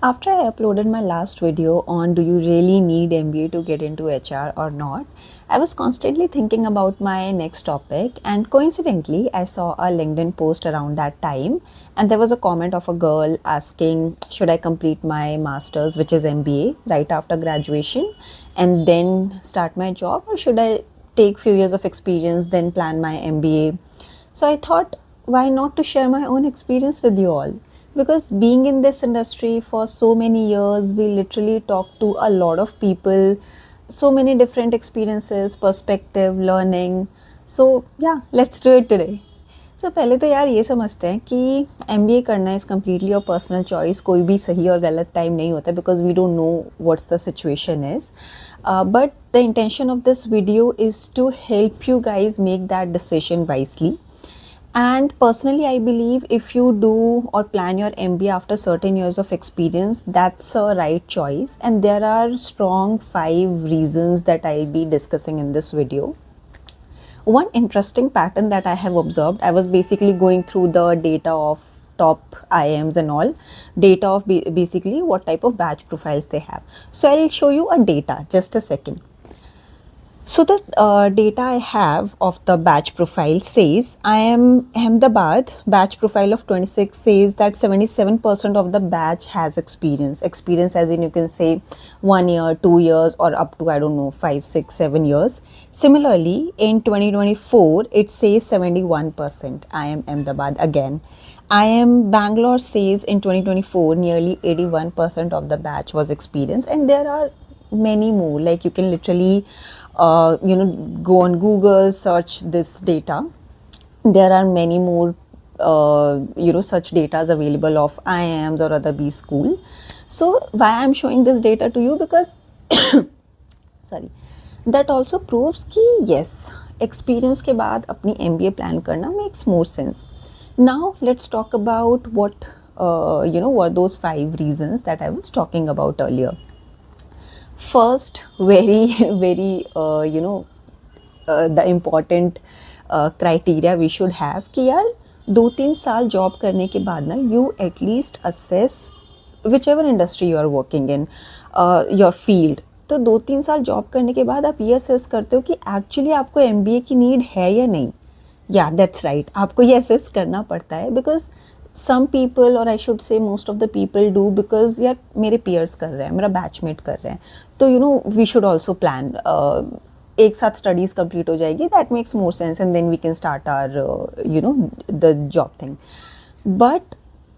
After I uploaded my last video on do you really need MBA to get into HR or not, I was constantly thinking about my next topic, and coincidentally, I saw a LinkedIn post around that time, and there was a comment of a girl asking, should I complete my master's, which is MBA, right after graduation, and then start my job, or should I take few years of experience, then plan my MBA? So I thought, why not to share my own experience with you all? Because being in this industry for so many years, we literally talk to a lot of people, so many different experiences, perspective, learning. So yeah, let's do it today. So पहले तो यार ये समझते हैं कि MBA करना is completely और personal choice, कोई भी सही और गलत टाइम नहीं होता because we don't know what's the situation is but the intention of this video is to help you guys make that decision wisely. And personally, I believe if you do or plan your MBA after certain years of experience, that's a right choice. And there are strong 5 reasons that I'll be discussing in this video. One interesting pattern that I have observed, I was basically going through the data of top IIMs and all, data of basically what type of batch profiles they have. So I'll show you a data, just a second. So the data I have of the batch profile says I am Ahmedabad. Batch profile of 26 says that 77% of the batch has experience. Experience as in you can say 1 year, 2 years, or up to I don't know 5, 6, 7 years. Similarly, in 2024 it says 71%. I am Ahmedabad again. I am Bangalore says in 2024 nearly 81% of the batch was experienced, and there are many more. Like you can literally go on Google, search this data. There are many more such data available of IIMs or other B school. So why I'm showing this data to you, because sorry, that also proves कि yes, experience के बाद अपनी MBA plan करना makes more sense. Now let's talk about what were those 5 reasons that I was talking about earlier. First, very very the important criteria we should have कि यार 2-3 साल job करने के बाद ना you at least assess whichever industry you are working in, your field. तो 2-3 साल job करने के बाद आप ये असेस करते हो कि एक्चुअली आपको MBA की नीड है या नहीं. या दैट्स राइट, आपको ये असेस करना पड़ता है बिकॉज सम पीपल, और I should say most of the people do, because यार मेरे पीयर्स कर रहे हैं, मेरा बैचमेट कर रहे हैं, तो वी शुड ऑल्सो प्लान. एक साथ स्टडीज़ कंप्लीट हो जाएगी, that makes more sense, and then we can start our the job thing. But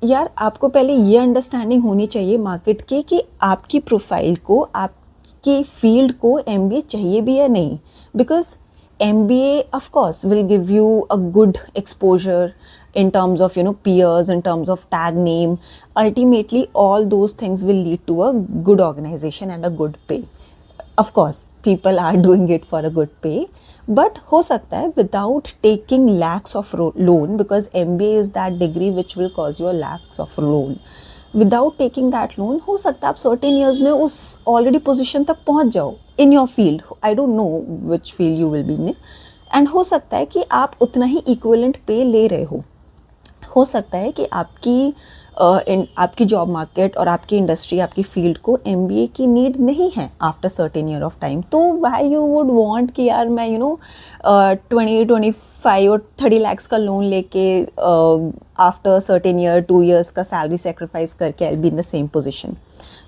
यार आपको पहले ये अंडरस्टैंडिंग होनी चाहिए मार्केट की कि आपकी प्रोफाइल को, आपकी फील्ड को MBA चाहिए भी या नहीं. Because MBA of course will give you a good exposure in terms of peers, in terms of tag name. Ultimately all those things will lead to a good organization and a good pay. Of course people are doing it for a good pay, but हो सकता है without taking lakhs of loan, because MBA is that degree which will cause you a lakhs of loan. Without taking that loan हो सकता है आप certain years में उस already position तक पहुंच जाओ in your field. I don't know which field you will be in, and हो सकता है कि आप उतना ही इक्विवेलेंट पे ले रहे हो सकता है कि आपकी जॉब मार्केट और आपकी इंडस्ट्री, आपकी फील्ड को MBA की नीड नहीं है after certain year of time. तो वाई यू वुड वांट कि यार मैं 20-25 और 30 lakhs का लोन लेके आफ्टर सर्टेन ईयर 2 years का सैलरी सेक्रीफाइस करके I be in the same position.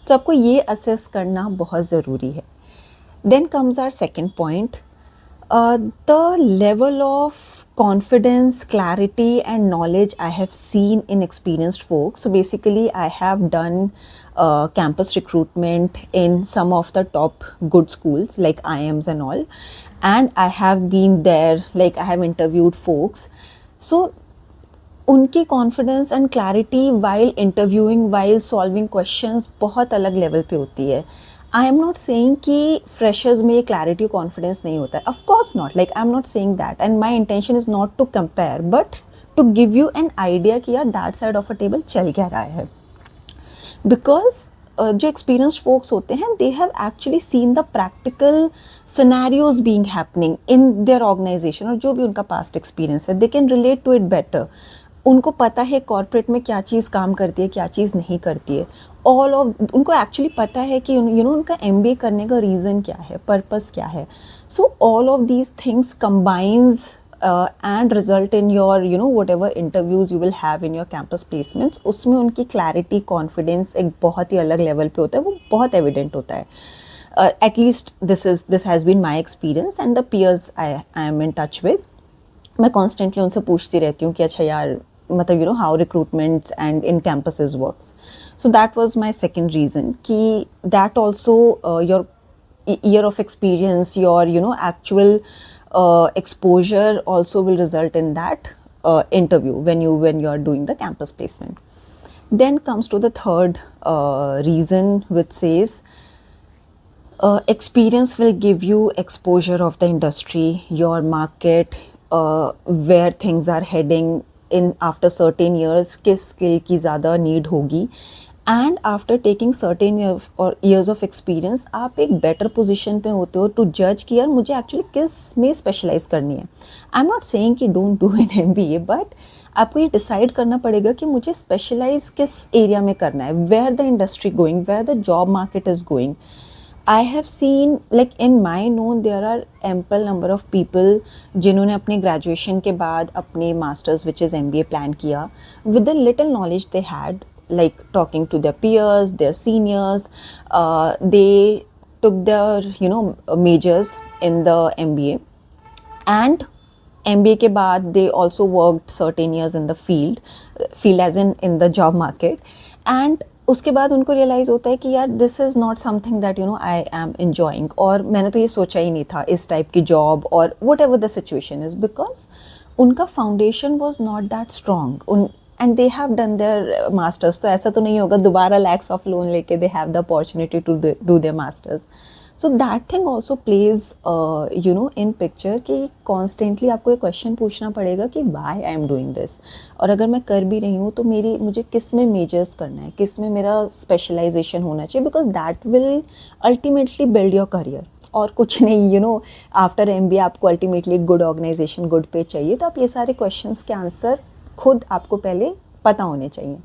तो आपको ये असेस करना बहुत ज़रूरी है. Then comes our second point, the level of confidence, clarity and knowledge I have seen in experienced folks. So basically I have done campus recruitment in some of the top good schools like IIMs and all, and I have been there, like I have interviewed folks. So उनकी confidence and clarity while interviewing, while solving questions बहुत अलग level पे होती है. I am not saying कि freshers में ये clarity confidence नहीं होता है, of course not, like I am not saying that, and my intention is not to compare but to give you an idea कि यार that side of a table चल क्या रहा है. बिकॉज जो एक्सपीरियंस्ड फोक्स होते हैं they have actually seen the practical scenarios being happening in their organisation, और जो भी उनका पास्ट एक्सपीरियंस है they can relate to it better. उनको पता है कॉर्पोरेट में क्या चीज़ काम करती है, क्या चीज़ नहीं करती है। ऑल ऑफ उनको एक्चुअली पता है कि उनका एमबीए करने का रीज़न क्या है, पर्पस क्या है। So all of these things combines and result in your what ever interviews you will have in your campus placements. उसमें उनकी क्लैरिटी, कॉन्फिडेंस एक बहुत ही अलग लेवल पे होता है, वो बहुत एविडेंट होता है। At least this has been my experience and the peers I am in touch with. मैं कॉन्स्टेंटली उनसे पूछती रहती हूँ कि अच्छा यार, मतलब how recruitments and in campuses works. So that was my second reason कि that also your year of experience, your actual exposure also will result in that interview when you are doing the campus placement. Then comes to the third reason, which says experience will give you exposure of the industry, your market, where things are heading in after certain years, किस skill की ज़्यादा need होगी, and after taking certain years of experience आप एक better position पे होते हो to judge कि यार मुझे actually किस में specialize करनी है. I'm not saying कि don't do an MBA, but आपको ये डिसाइड करना पड़ेगा कि मुझे स्पेशलाइज किस एरिया में करना है, where the industry going, where the job market is going. I have seen, like in my known, there are ample number of people जिन्होंने अपने graduation के बाद अपने masters which is MBA plan किया with the little knowledge they had, like talking to their peers, their seniors, they took their majors in the MBA, and MBA के बाद they also worked certain years in the field as in the job market, and उसके बाद उनको realise होता है कि यार this is not something that I am enjoying, और मैंने तो ये सोचा ही नहीं था इस टाइप की जॉब और whatever the situation is, because उनका foundation was not that strong. उन and they have done their masters, तो ऐसा तो नहीं होगा दोबारा लैक्स ऑफ लोन लेके they have the opportunity to do their masters. So that thing also plays in picture कि कॉन्स्टेंटली आपको एक क्वेश्चन पूछना पड़ेगा कि why I am doing this, और अगर मैं कर भी रही हूँ तो मुझे किस में मेजर्स करना है, किस में मेरा स्पेशलाइजेशन होना चाहिए, because that will ultimately build your career. और कुछ नहीं, आफ्टर MBA आपको अल्टीमेटली गुड ऑर्गेनाइजेशन, गुड पे चाहिए, तो आप ये सारे क्वेश्चंस के आंसर खुद आपको पहले पता होने चाहिए.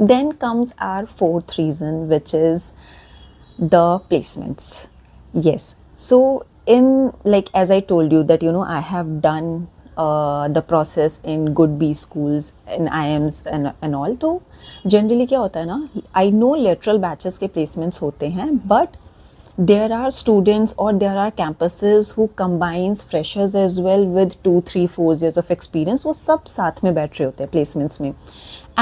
Then comes our fourth reason, which is the placements. Yes, so in, like as I told you that I have done the process in good B schools, in IIMs and all. तो generally क्या होता है ना, I know lateral batches के placements होते हैं, but there are students or there are campuses who combines freshers as well with 2, 3, 4 years of experience. वो सब साथ में बैठ रहे होते हैं placements में.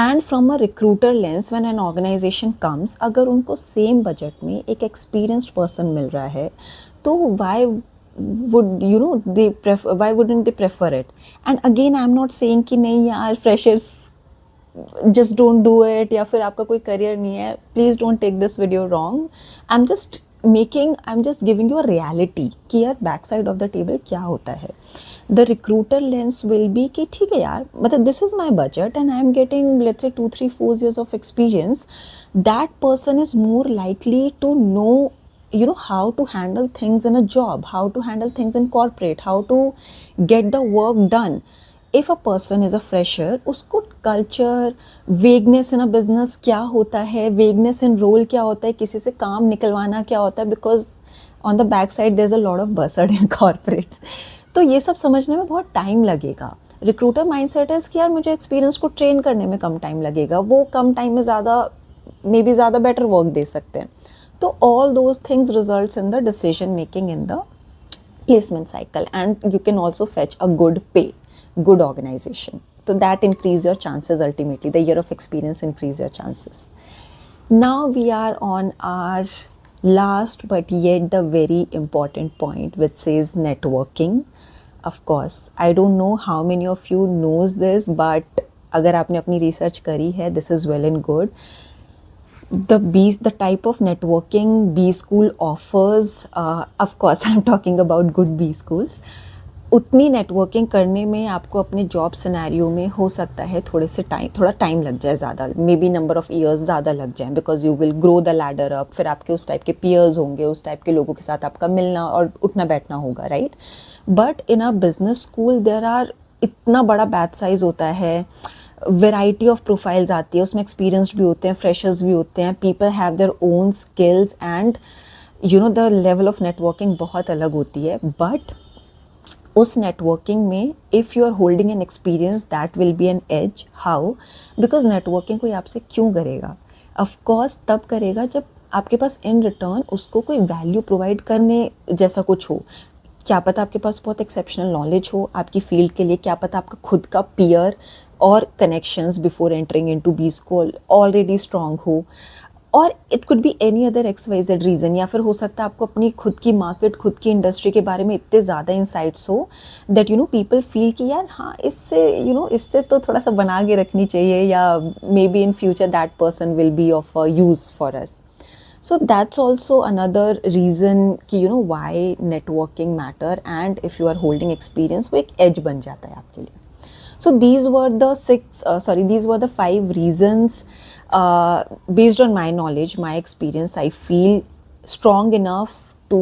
And from a recruiter lens, when an organization comes, अगर उनको same budget में एक experienced person मिल रहा है, तो why why wouldn't they prefer it? And again, I'm not saying कि नहीं यार freshers just don't do it, या फिर आपका कोई career नहीं है. Please don't take this video wrong. I'm just giving you a reality कि यार back side of the table क्या होता है. The recruiter lens will be कि ठीक है यार, मतलब this is my budget and I am getting let's say 2, 3, 4 years of experience. That person is more likely to know how to handle things in a job, how to handle things in corporate, how to get the work done. If a person is a fresher, उसको culture, vagueness in a business क्या होता है, vagueness in role क्या होता है, किसी से काम निकलवाना क्या होता है, because on the back side there's a lot of buzzard in corporates. तो ये सब समझने में बहुत टाइम लगेगा. रिक्रूटर माइंडसेट है कि यार मुझे एक्सपीरियंस को ट्रेन करने में कम टाइम लगेगा, वो कम टाइम में ज़्यादा बेटर वर्क दे सकते हैं. तो all those things results in the decision making in the placement cycle, and you can also fetch a good पे, good organization. So that increase your chances ultimately. The year of experience increase your chances. Now we are on our last but yet the very important point, which says networking. Of course, I don't know how many of you knows this, but अगर आपने अपनी research करी है, this is well and good. The type of networking B school offers, of course I'm talking about good B schools. उतनी networking करने में आपको अपने जॉब सिनेरियो में हो सकता है थोड़ा टाइम लग जाए, ज़्यादा, may be number of years ज़्यादा लग जाए, because you will grow the ladder up. फिर आपके उस टाइप के पीयर्स होंगे, उस टाइप के लोगों के साथ आपका मिलना और उठना बैठना होगा, right. But in a business school there are इतना बड़ा बैच साइज़ होता है, वेराइटी ऑफ प्रोफाइल्स आती है, उसमें एक्सपीरियंस्ड भी होते हैं, फ्रेशर्स भी होते हैं, people have their own skills and you know the level of networking बहुत अलग होती है. बट उस नेटवर्किंग में if you are holding an experience that will be an edge. How? Because networking कोई आपसे क्यों करेगा? ऑफकोर्स तब करेगा जब आपके पास इन रिटर्न उसको कोई वैल्यू प्रोवाइड करने जैसा कुछ हो. क्या पता आपके पास बहुत एक्सेप्शनल नॉलेज हो आपकी फील्ड के लिए, क्या पता आपका खुद का पीयर और connections before entering into B school already strong हो, और it could be any other XYZ reason. या फिर हो सकता है आपको अपनी खुद की मार्केट, खुद की इंडस्ट्री के बारे में इतने ज़्यादा इंसाइट्स हो that you know people feel कि यार हाँ इससे इससे तो थोड़ा सा बना के रखनी चाहिए, या may be in future that person will be of use for us. So that's also another reason कि why networking matter, and if you are holding experience वो एक edge बन जाता है आपके लिए. So these were the 5 reasons based on my knowledge, my experience. I feel strong enough to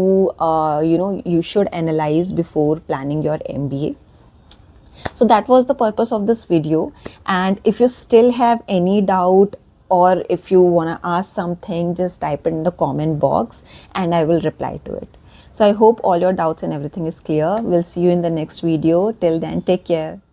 you should analyze before planning your MBA. So that was the purpose of this video, and if you still have any doubt or if you want to ask something, just type it in the comment box and I will reply to it. So I hope all your doubts and everything is clear. We'll see you in the next video. Till then, take care.